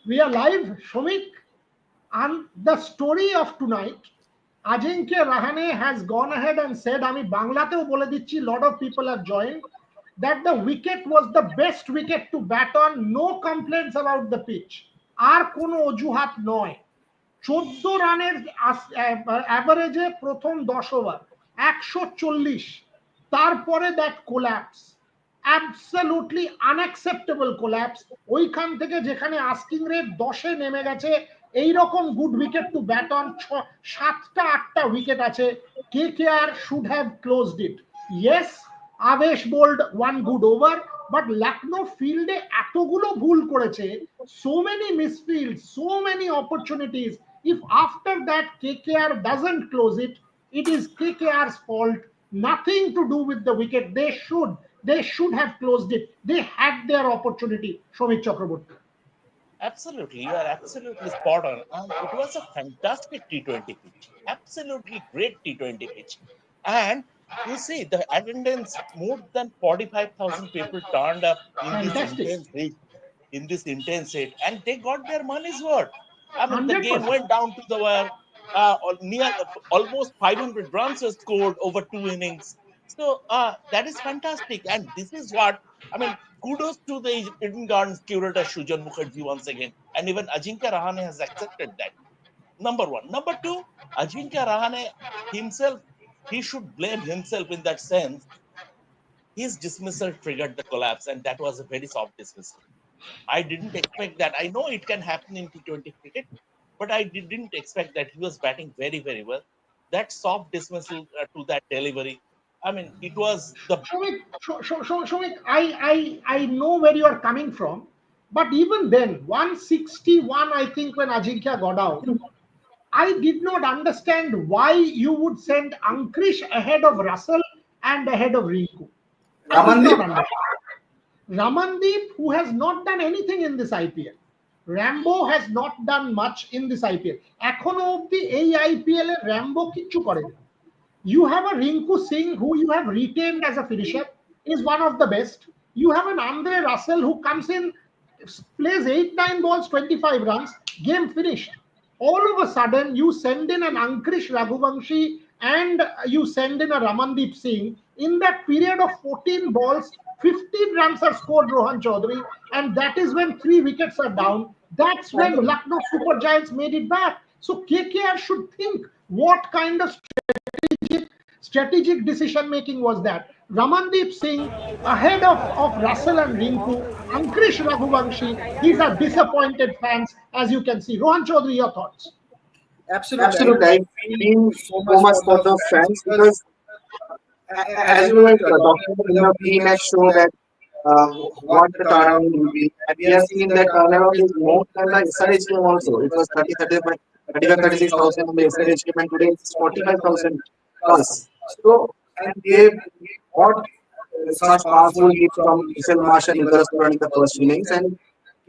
We are live, Shomik, and the story of tonight. Ajinkya Rahane has gone ahead and said, "Ami Banglateo bole dicchi." Lot of people have joined that the wicket was the best wicket to bat on. No complaints about the pitch. আর কোনো অজুহাত নয়। 14 রানের অ্যাভারেজে প্রথম 10 over 140, তারপরে that collapse, absolutely unacceptable collapse. ওইখান থেকে যেখানে আস্কিং রেট 10-এ নেমে গেছে, এইরকম good wicket to bat on 7টা-8টা উইকেট আছে। KKR should have closed it. Yes, Avesh bowled one good over, but Lucknow ফিল্ডে এতগুলো ভুল করেছে, so many misfields, so many opportunities. If after that KKR doesn't close it, it is KKR's fault. Nothing to do with the wicket. They should have closed it. They had their opportunity. Shomik Chakraborty. Absolutely, you are absolutely spot on. And it was a fantastic T20 pitch. Absolutely great T20 pitch. And you see, the attendance, more than 45,000 people turned up in this intense hit, and they got their money's worth. I mean, the game went down to the wire. Near almost 500 runs were scored over 2 innings. So that is fantastic, and this is what I mean. Kudos to the Eden Gardens curator Sujan Mukherjee once again, and even Ajinkya Rahane has accepted that. Number one. Number two, Ajinkya Rahane himself, he should blame himself in that sense. His dismissal triggered the collapse, and that was a very soft dismissal. I didn't expect that. I know it can happen in T20 cricket, but I didn't expect that. He was batting very, very well. That soft dismissal to that delivery, I mean, it was the... Shomik, I know where you are coming from, but even then, 161, I think, when Ajinkya got out, I did not understand why you would send Ankrish ahead of Russell and ahead of Rinku. Ramandeep, who has not done anything in this IPL. Rambo has not done much in this IPL. Ekhono obdi ei IPL e Rambo kichu koreni. You have a Rinku Singh who you have retained as a finisher, is one of the best. You have an Andre Russell who comes in, plays 8-9 balls, 25 runs, game finished. All of a sudden, you send in an Ankrish Raghuvanshi and you send in a Ramandeep Singh. In that period of 14 balls, 15 runs are scored, Rohan Chaudhary, and that is when 3 wickets are down. That's when Lucknow Super Giants made it back. So KKR should think, what kind of strategic decision making was that? Ramandeep Singh ahead of Russell and Rinku, Ankrish Raghuvanshi. These are disappointed fans, as you can see. Rohan Chaudhary, your thoughts? Absolutely. I feel so much for the fans because as you were talking in the pre-match show that what the turnaround will be, and we have seen that turnaround is more than the SRH game also. It was 36,000 on the SRH game, and today it's 45,000 plus. So, and they got such powerful hit from Vishal Marsh and Nicholas Pooran in the first innings, and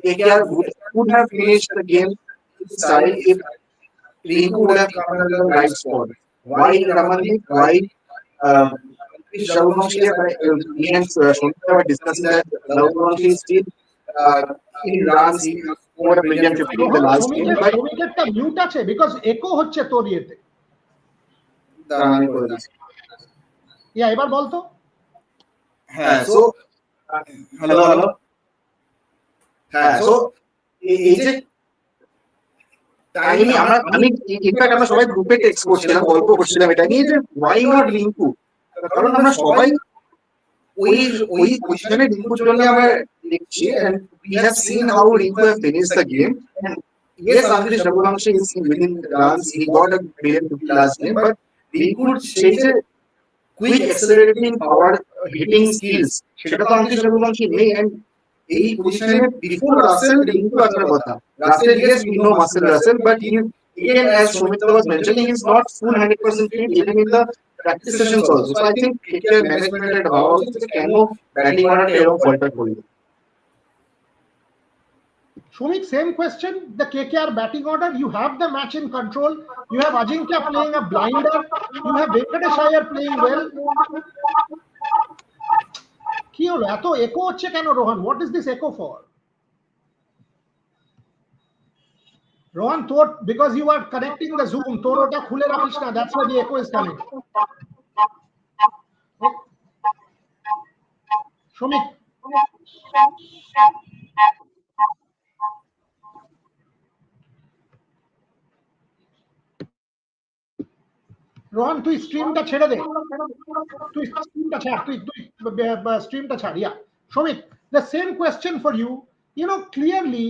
KKR would have finished the game style if Rinku would have come at the right spot. Why Ramandeep? Why Raghuvanshi? Me and Shomika were discussing that Raghuvanshi is still in runs. He scored a brilliant 50 in the last game. But Shomika mute আছে because echo হচ্ছে তোর ইয়েতে। Yeah, এবার বল তো। হ্যাঁ, so hello. হ্যাঁ, so এই যে আমি ইনফ্যাক্ট আমরা সবাই গ্রুপে টেক্সট করছিলাম, গল্প করছিলাম এটা নিয়ে যে ওয়াই নট রিঙ্কু, কারণ আমরা সবাই ওই পজিশনে রিঙ্কুর জন্য আমরা দেখছি, and we have seen how Rinku have finished the game. And yes, Ankrish Raghuvanshi is within runs, he got a brilliant 50 last game, but Rinku সেই যে কুইক অ্যাক্সেলারেটিং পাওয়ার, হিটিং স্কিলস, সেটা তো Ankrish Raghuvanshi নেই। and এই পজিশনে before Rasel Rinku আসার কথা। Russell, yes, we know Marcel Russell, but he again, as Shomita was mentioning, he is not full 100% fit even in the practice sessions also. So I think KKR management at Bhav also কেন batting অর্ডারটা এরকম filter করলো। Shomik, same question. The KKR batting order, you have the match in control. You have Ajinkya playing a blinder. You have Venkatesh Iyer playing well. কি হলো এত echo হচ্ছে কেন Rohan? What is this echo for? Rohan, because you are connecting the Zoom, তোর ওটা খুলে রাখিস না. That's why the echo is coming. Oh, Shomik, Rohan তুই স্ট্রিমটা ছেড়ে দে, তুই স্ট্রিমটা ছাড়, তুই স্ট্রিমটা ছাড়, ইয়া. Shomik, the same question for you. You know, clearly,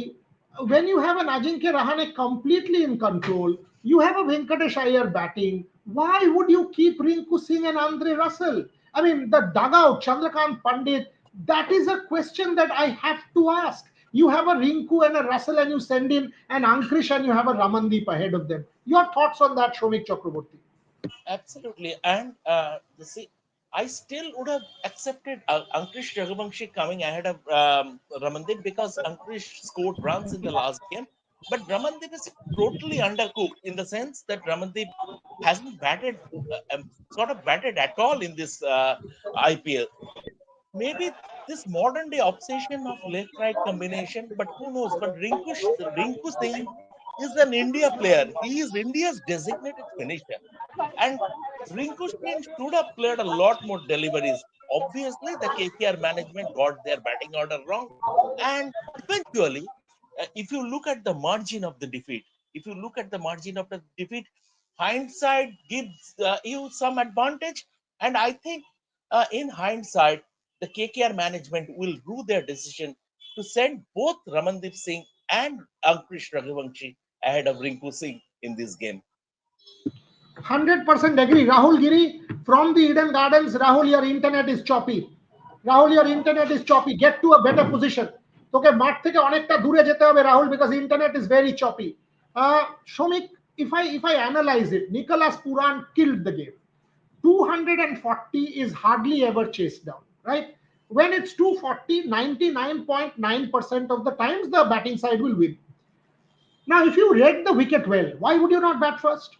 when you have an Ajinkya Rahane completely in control, you have a Venkatesh Iyer batting. Why would you keep Rinku Singh and Andre Russell? I mean, the dugout, Chandrakant Pandit, that is a question that I have to ask. You have a Rinku and a Russell, and you send in an Ankrish, and you have a Ramandeep ahead of them. Your thoughts on that, Shomik Chakraborty? Absolutely. And see, I still would have accepted Ankush Raghuvanshi coming ahead of Ramandeep because Ankush scored runs in the last game. But Ramandeep is totally undercooked in the sense that Ramandeep hasn't batted, sort of batted at all in this IPL. Maybe this modern day obsession of left right combination, but who knows? But Rinku Singh is an India player. He is India's designated finisher. And Rinku Singh should have played a lot more deliveries. Obviously, the KKR management got their batting order wrong. And eventually, if you look at the margin of the defeat, if you look at the margin of the defeat, hindsight gives you some advantage. And I think in hindsight, the KKR management will rue their decision to send both Ramandeep Singh and Ankush Raghuvanshi ahead of Rinku Singh in this game. 100% agree. Rahul Giri from the Eden Gardens. Rahul, your internet is choppy. Rahul, your internet is choppy. Get to a better position. তোকে মাঠ থেকে অনেকটা দূরে যেতে হবে Rahul, because internet is very choppy. Shomik, if I analyze it, Nicholas Pooran killed the game. 240 is hardly ever chased down, right? When it's 240, 99.9% of the times the batting side will win. Now, if you read the wicket well, why would you not bat first?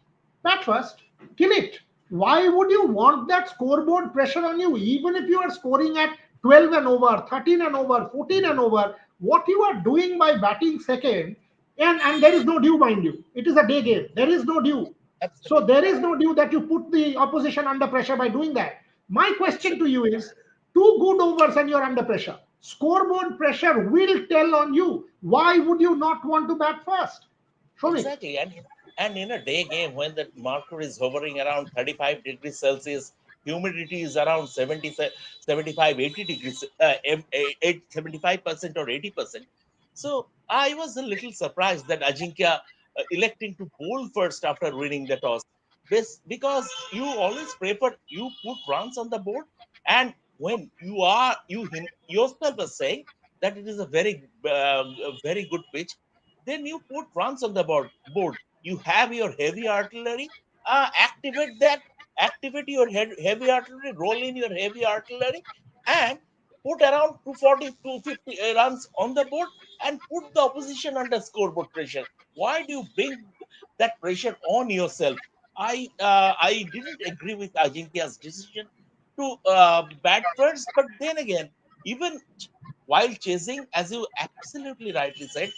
Bat first, kill it. Why would you want that scoreboard pressure on you? Even if you are scoring at 12 and over, 13 and over, 14 and over, what you are doing by batting second, and there is no due, mind you. It is a day game. There is no due. So there is no due that you put the opposition under pressure by doing that. My question to you is, two good overs and you're under pressure. Scoreboard pressure will tell on you. Why would you not want to bat first? Show me. Exactly. And in a day game when the marker is hovering around 35 degrees Celsius, humidity is around 70, 75, 80 degrees, 75% or 80%. So I was a little surprised that Ajinkya electing to bowl first after winning the toss. This because you always prefer you put runs on the board, and when you yourself are saying that it is a very good pitch, then you put runs on the board. You have your heavy artillery, activate that, activate your heavy artillery, roll in your heavy artillery, and put around 240, 250 runs on the board and put the opposition under scoreboard pressure. Why do you bring that pressure on yourself? I didn't agree with Ajinkya's decision to bat first, but then again, even while chasing, as you absolutely rightly said,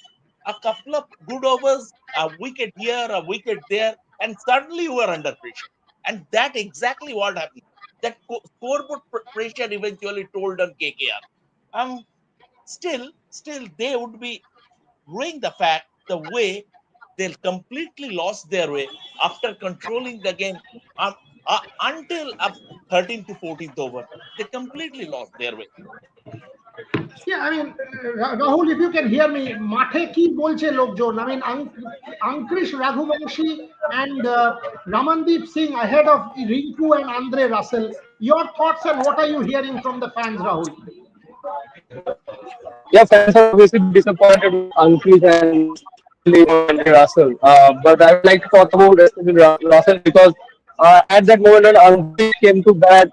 a couple of good overs, a wicket here, a wicket there, and suddenly you are under pressure. And that exactly what happened. That scoreboard pressure eventually told on KKR. Still, they would be ruining the fact the way they completely lost their way after controlling the game until 13th to 14th over. They completely lost their way. Yeah, I mean, Rahul, if you can hear me, মাঠে কি বলছে লোকজন? I mean, Ankrish Raghuvanshi and Ramandeep Singh ahead of Rinku and Andre Russell. Your thoughts and what are you hearing from the fans, Rahul? Yeah, fans are obviously disappointed with Ankush and especially Andre Russell. But I would like to talk about especially Russell because at that moment when Ankush came to bat,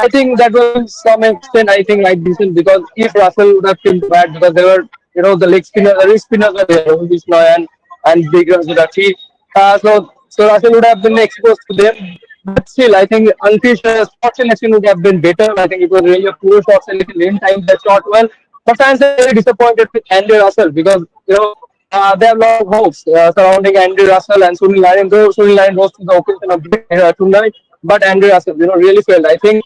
I think that was to some extent I think right decent because if Russell would have came to bat because there were the leg spinners were there, Rohit and Big Rajudati. So Russell would have been exposed to them. But still, I think Ankush shot selection would have been better. I think it was really a poor shot selection in time that shot well. But fans are very disappointed with Andy Russell because there are a lot of hopes surrounding Andy Russell and Sunil Narine. Though Sunil Narine rose to the occasion a bit tonight, but Andy Russell, really failed. I think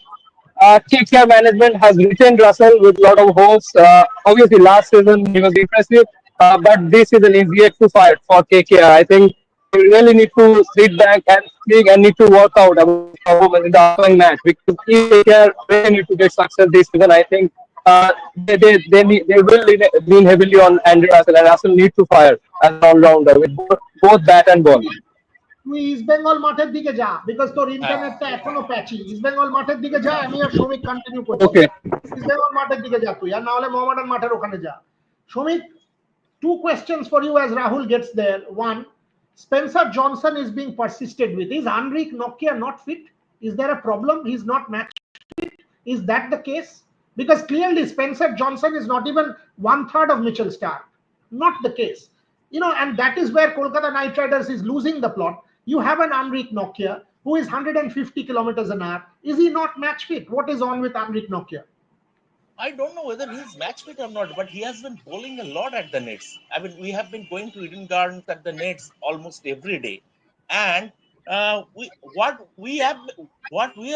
KKR management has retained Russell with a lot of hopes. Obviously, last season he was impressive, but this season is yet to fire for KKR. I think they really need to sit back and think and need to work out about his performance in the upcoming match, because if KKR really need to get success this season, I think they will lean heavily on Andy Russell, and Russell need to fire as an all-rounder with both bat and ball. তুই east Bengal মাঠের দিকে যা, because তোর হ্যাঁ, ইন্টারনেটটা এখনো patchy. East Bengal মাঠের দিকে যা, আমি আর শ্রমিক কন্টিনিউ করছি। Okay. ইস্ট বেঙ্গল মাঠের দিকে যা তুই, আর না হলে মোহামেডান মাঠের ওখানে যা। শ্রমিক, two questions for you as Rahul gets there. One, Spencer Johnson is being persisted with. Is Henrik Nokia not fit? Is there a problem? He's not match fit. Is that the case? Because clearly Spencer Johnson is not even 1/3 of Mitchell Starc. Not the case. And that is where Kolkata Knight Riders is losing the plot. You have an Henrik Nokia who is 150 kilometers an hour. Is he not match fit? What is on with Henrik Nokia? I don't know whether he's match fit or not, but he has been bowling a lot at the nets. I mean, we have been going to Eden Gardens at the nets almost every day, and what we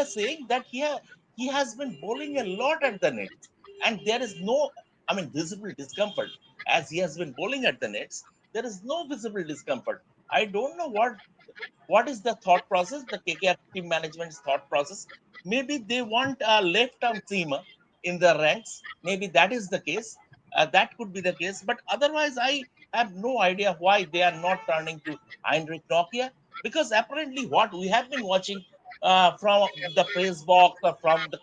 are saying that he has been bowling a lot at the nets, and there is no, I mean, visible discomfort as he has been bowling at the nets. There is no visible discomfort. I don't know what is the thought process, the KKR team management's thought process. Maybe they want a left-arm seamer in the ranks. Maybe that is the case. That could be the case. But otherwise, I have no idea why they are not turning to Heinrich Nokia. Because apparently, what we have been watching from the press box or from the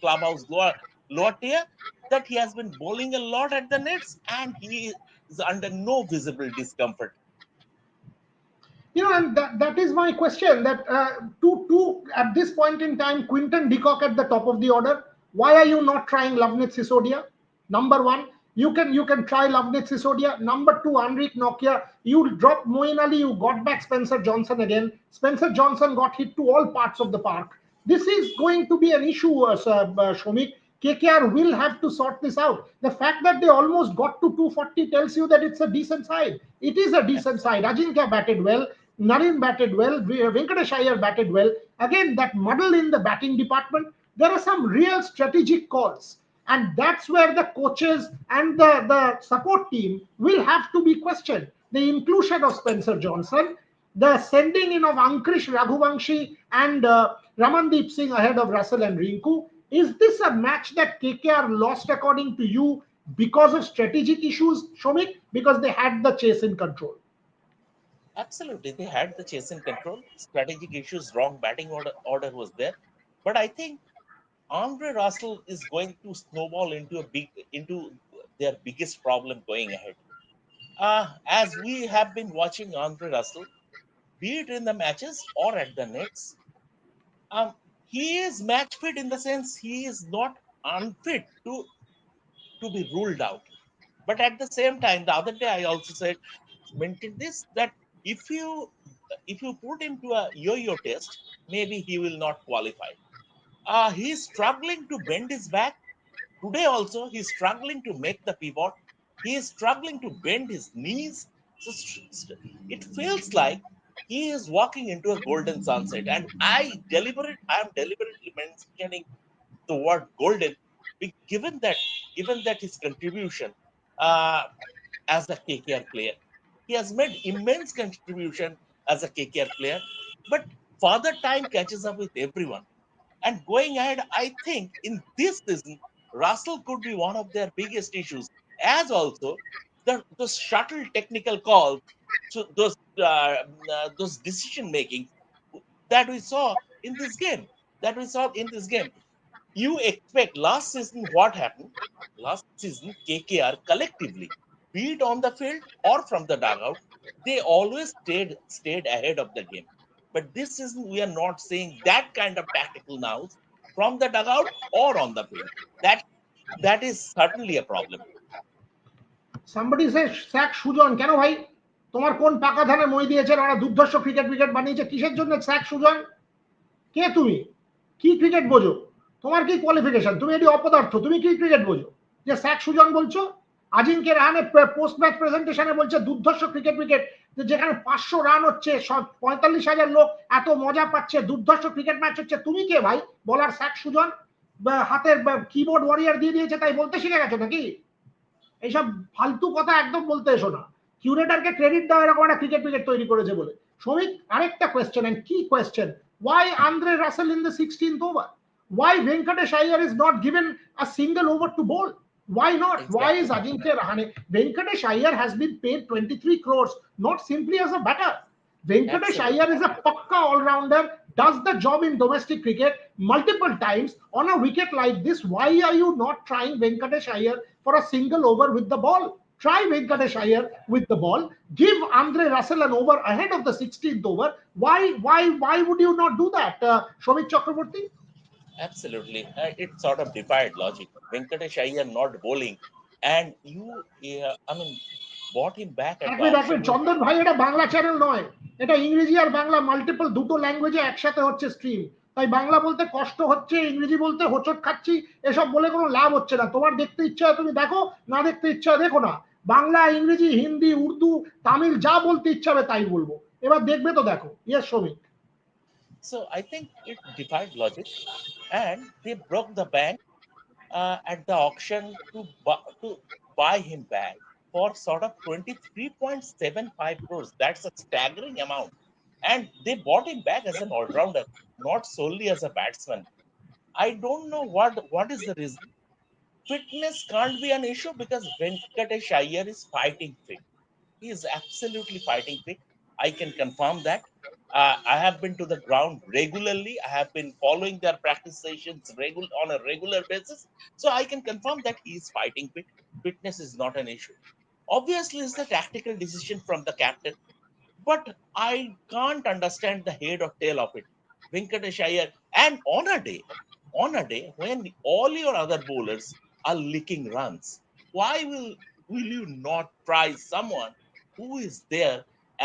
clubhouse lower tier, that he has been bowling a lot at the nets and he is under no visible discomfort. And that is my question, that to at this point in time, Quinton de Kock at the top of the order. Why are you not trying Loveneet Sisodia? Number one, you can try Loveneet Sisodia. Number two, Henrik Nokia. You dropped Moeen Ali, you got back Spencer Johnson again. Spencer Johnson got hit to all parts of the park. This is going to be an issue, Shomik. KKR will have to sort this out. The fact that they almost got to 240 tells you that it's a decent side. It is a decent side. Ajinkya batted well. Narine batted well. Venkatesh Iyer batted well. Again, that muddle in the batting department. There are some real strategic calls. And that's where the coaches and the support team will have to be questioned. The inclusion of Spencer Johnson, the sending in of Ankrish Raghuvamshi and Ramandeep Singh ahead of Russell and Rinku. Is this a match that KKR lost, according to you, because of strategic issues, Shomik? Because they had the chase in control. Absolutely, they had the chase in control. Strategic issues, wrong batting order was there. But I think Andre Russell is going to snowball into their biggest problem going ahead. As we have been watching Andre Russell, be it in the matches or at the nets, he is match fit in the sense he is not unfit to be ruled out. But at the same time, the other day I also maintained this, that if you put him to a yo-yo test, maybe he will not qualify. He is struggling to bend his back. Today also, he is struggling to make the pivot. He is struggling to bend his knees. So it feels like he is walking into a golden sunset. And I am deliberately mentioning the word golden, given that his contribution as a KKR player, he has made immense contribution as a KKR player. But further time catches up with everyone. And going ahead, I think in this season, Russell could be one of their biggest issues, as also those shuttle technical calls, so those decision making that we saw in this game. You expect last season what happened? Last season, KKR collectively, be it on the field or from the dugout, they always stayed ahead of the game. But this season, we are not seeing that kind of tactical nous from the dugout or on the field. That is certainly a problem. Somebody says sack Sujan, কেন ভাই? তোমার কোন পাকা ধানে মই দিয়েছে, ওরা দুর্ধর্ষ ক্রিকেট বানিয়েছে, কিসের জন্য স্যাক সুজন? কে তুমি? কি ক্রিকেট বোঝো? তোমার কি কোয়ালিফিকেশন? তুমি এটি অপদার্থ, তুমি কি ক্রিকেট বোঝো যে স্যাক সুজন বলছো? আজিঙ্কে রাহানে পোস্ট ম্যাচ প্রেজেন্টেশনে বলছে দুর্ধর্ষ উইকেট, যেখানে 500 রান হচ্ছে, 45,000 লোক এত মজা পাচ্ছে, দুর্ধর্ষ ক্রিকেট ম্যাচ হচ্ছে। তুমি কে ভাই বলার? স্যাক সুজন হাতের কিবোর্ড ওয়ারিয়ার দিয়ে দিয়েছে তাই বলতে শিখে গেছো নাকি? এইসব ফালতু কথা একদম বলতে এসো না। কিউরেটারকে ক্রেডিট দাও এরকম একটা ক্রিকেট তৈরি করেছে বলে। শ্রমিক, আরেকটা কোয়েশ্চেন, এন্ড কি question, why Andre Russell in the 16th over? Why Venkatesh Iyer is not given a single over to bowl? Why not? Exactly. Why is Ajinkya Rahane? Venkatesh Iyer has been paid 23 crores, not simply as a batter. Venkatesh Iyer is a pakka all-rounder, does the job in domestic cricket multiple times. On a wicket like this, why are you not trying Venkatesh Iyer for a single over with the ball? Try Venkatesh Iyer with the ball. Give Andre Russell an over ahead of the 16th over. Why would you not do that, Shomik Chakraborty? Absolutely. It sort of defied logic. Venkatesh Iyer not bowling, and you, bought him back at the auction. চন্দন ভাই, এটা Bangla channel নয়, এটা ইংরেজি আর Bangla multiple দুটো ল্যাঙ্গুয়েজে একসাথে হচ্ছে stream. তাই বাংলা বলতে কষ্ট হচ্ছে, ইংরেজি বলতে হোঁচট খাচ্ছি, এসব বলে কোনো লাভ হচ্ছে না। তোমার দেখতে ইচ্ছা হয় তুমি দেখো, না দেখতে ইচ্ছা দেখো না। বাংলা, ইংরেজি, হিন্দি, উর্দু, তামিল যা বলতে ইচ্ছা হবে তাই বলবো। এবার দেখবে তো দেখো। ইয়েস শ্রমিক। So I think it defied logic, and they broke the bank at the auction to buy him back for sort of 23.75 crores. That's a staggering amount. And they bought him back as an all-rounder, not solely as a batsman. I don't know what is the reason. Fitness can't be an issue because Venkatesh Iyer is fighting fit. He is absolutely fighting fit. I can confirm that. I have been to the ground regularly. I have been following their practice sessions on a regular basis. So I can confirm that he is fighting fit. Fitness is not an issue. Obviously, it's a tactical decision from the captain, but I can't understand the head or tail of it. Venkatesh Iyer, and on a day when all your other bowlers are licking runs, why will you not try someone who is there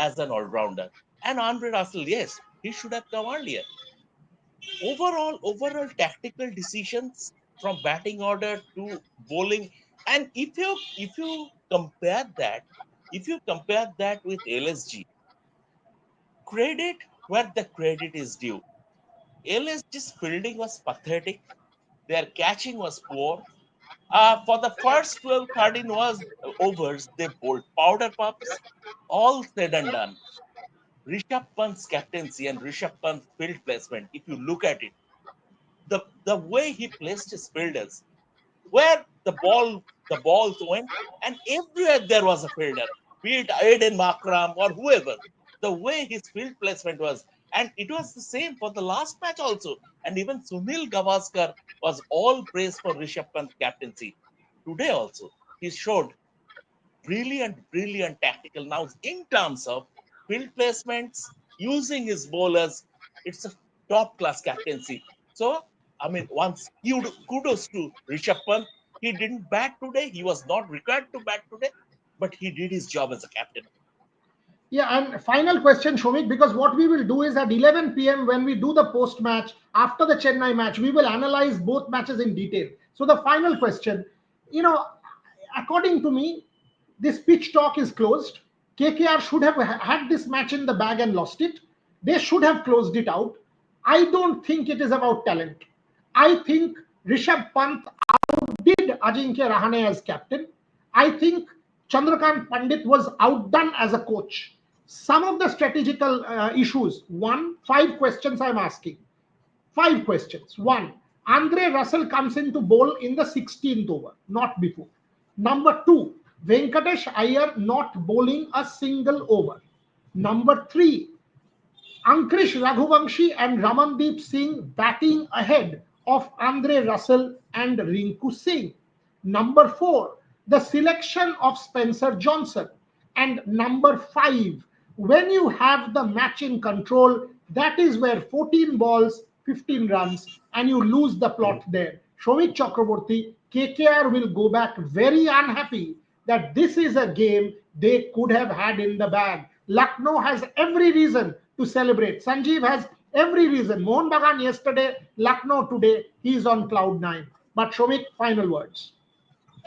as an all-rounder? And Andre Russell, yes, he should have come earlier. Overall tactical decisions from batting order to bowling. And if you compare that with LSG, credit where the credit is due. LSG's fielding was pathetic. Their catching was poor. For the first 12-13 overs, they bowled powder puffs. All said and done, Rishabh Pant's captaincy and Rishabh Pant's field placement, if you look at it, the way he placed his fielders, where the balls went, and everywhere there was a fielder, be it Aiden Makram or whoever. The way his field placement was, and it was the same for the last match also. And even Sunil Gavaskar was all praise for Rishabh Pant's captaincy. Today also, he showed brilliant tactical. Now, in terms of field placements, using his bowlers, it's a top class captaincy. So, once kudos to Rishabh Pant. He didn't bat today. He was not required to bat today, but he did his job as a captain. Yeah, and final question, Shomik, because what we will do is at 11 p.m. when we do the post match after the Chennai match, we will analyze both matches in detail. So the final question, according to me, this pitch talk is closed. KKR should have had this match in the bag and lost it. They should have closed it out. I don't think it is about talent. I think Rishabh Pant outdid Ajinkya Rahane as captain. I think Chandrakant Pandit was outdone as a coach. Some of the strategical issues. 5 questions I'm asking. 5 questions. 1, Andre Russell comes into bowl in the 16th over, not before. Number 2, Venkatesh Iyer not bowling a single over. Number 3, Ankrish Raghuvanshi and Ramandeep Singh batting ahead of Andre Russell and Rinku Singh. Number 4, the selection of Spencer Johnson. And number 5, when you have the match in control, that is where 14 balls, 15 runs, and you lose the plot there. Shomik Chakraborty, KKR will go back very unhappy that this is a game they could have had in the bag. Lucknow has every reason to celebrate. Sanjeev has every reason. Mohan Bagan yesterday, Lucknow today, he is on cloud 9. But Shomik, final words.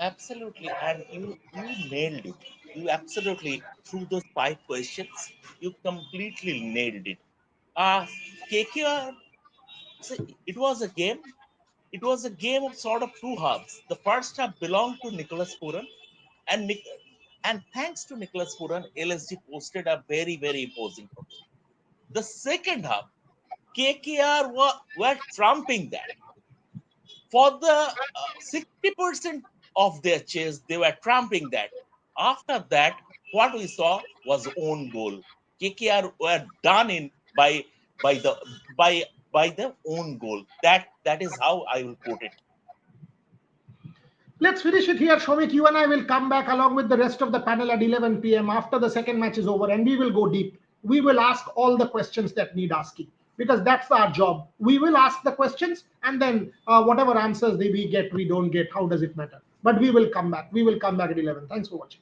Absolutely, and you nailed it. You absolutely through those 5 questions, you completely nailed it. KKR, so it was a game. It was a game of sort of two halves. The first half belonged to Nicholas Pooran, and and thanks to Nicholas Pooran, LSG posted a very imposing performance. The second half, KKR were trumping that. For the 60% of their chase, they were tramping that. After that, what we saw was own goal. KKR were done in by the by by the own goal. That is how I will put it. Let's finish it here, Shomik. You and I will come back along with the rest of the panel at 11 p.m. after the second match is over, and we will go deep. We will ask all the questions that need asking because that's our job. We will ask the questions, and then whatever answers we get, we don't get. How does it matter? But we will come back. We will come back at 11. Thanks for watching.